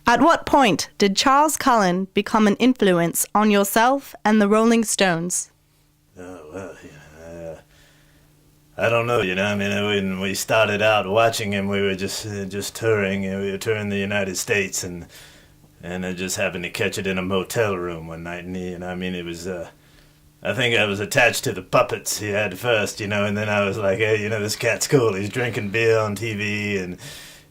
At what point did Charles Cullen become an influence on yourself and the Rolling Stones? I don't know, I mean, when we started out watching him, we were just touring, we were touring the United States, and I just happened to catch it in a motel room one night, and I mean, it was, I think I was attached to the puppets he had first, and then I was like, hey, this cat's cool, he's drinking beer on TV, and,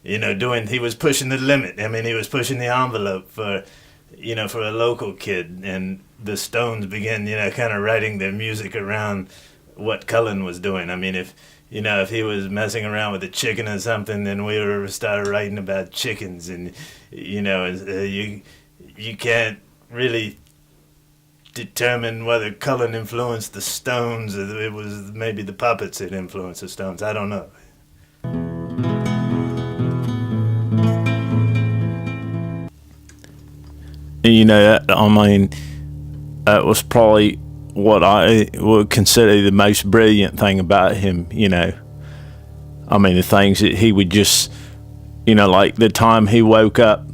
he was pushing the limit, I mean, he was pushing the envelope for a local kid, and the Stones began, kind of writing their music around what Cullen was doing. I mean, if he was messing around with a chicken or something, then we started writing about chickens, and you can't really determine whether Cullen influenced the Stones or it was maybe the puppets that influenced the Stones. I don't know. I mean, that was probably what I would consider the most brilliant thing about him, I mean, the things that he would just, like the time he woke up,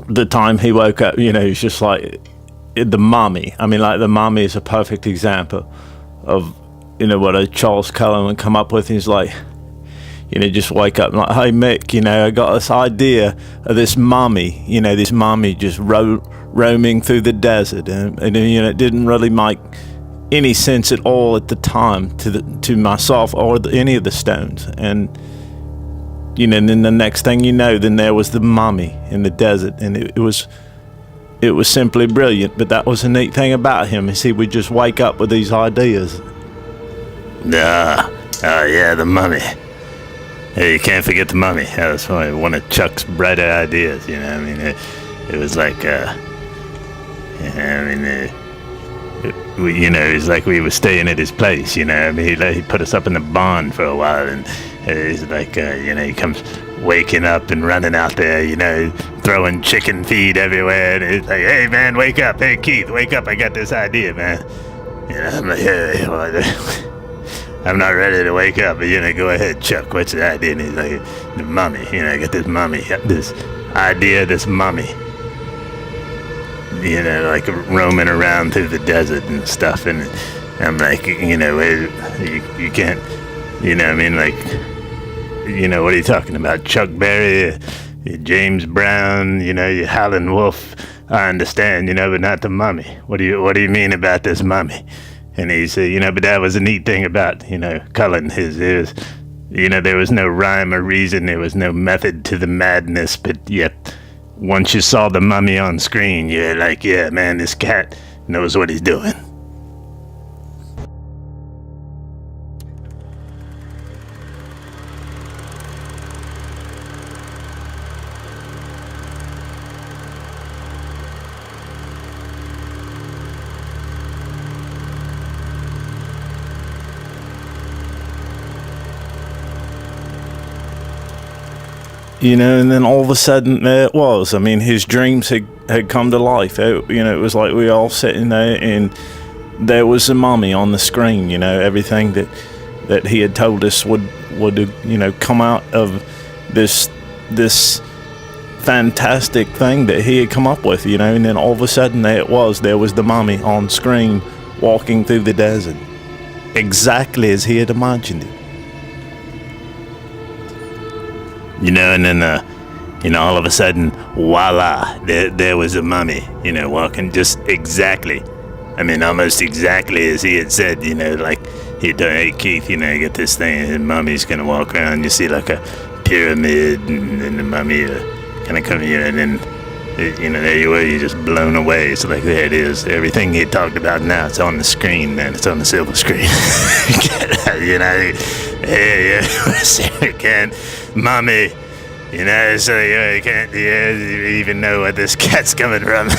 it's just like the Mummy. I mean, like the Mummy is a perfect example of, what a Charles Cullen would come up with. He's like, just wake up and like, hey Mick, I got this idea of this mummy, this mummy just roaming through the desert, and it didn't really make any sense at all at the time to myself or any of the Stones, and then the next thing then there was the mummy in the desert, and it was simply brilliant. But that was a neat thing about him, is he would just wake up with these ideas. Yeah, the mummy. Hey, you can't forget the mummy. That was probably one of Chuck's brighter ideas, I mean, it was like, it was like we were staying at his place, I mean, he put us up in the barn for a while, and he's like, he comes waking up and running out there, throwing chicken feed everywhere, and he's like, hey, man, wake up. Hey, Keith, wake up. I got this idea, man. I'm like, hey, I'm not ready to wake up, but go ahead, Chuck, what's the idea? And he's like, the mummy, I got this mummy, this idea, this mummy, like roaming around through the desert and stuff, and I'm like, you can't, I mean, like, what are you talking about, Chuck Berry, James Brown, you Howlin' Wolf, I understand, but not the mummy. What do you mean about this mummy? And he said, but that was a neat thing about, Cullen. There was no rhyme or reason. There was no method to the madness. But yet, once you saw the mummy on screen, you're like, yeah, man, this cat knows what he's doing. And then all of a sudden there it was. I mean, his dreams had come to life. It was like we were all sitting there, and there was the mummy on the screen. Everything that he had told us would come out of this fantastic thing that he had come up with. And then all of a sudden there it was. There was the mummy on screen walking through the desert, exactly as he had imagined it. And then, all of a sudden, voila, there was a mummy, walking just exactly. I mean, almost exactly as he had said, like, he'd done, hey, Keith, you get this thing, and mummy's going to walk around, you see like a pyramid, and then the mummy kind of come here, and then, there you were, you're just blown away. It's like, there it is. Everything he talked about now, it's on the screen, man. It's on the silver screen. Hey, Sarah can't, mommy, so you can't even know where this cat's coming from.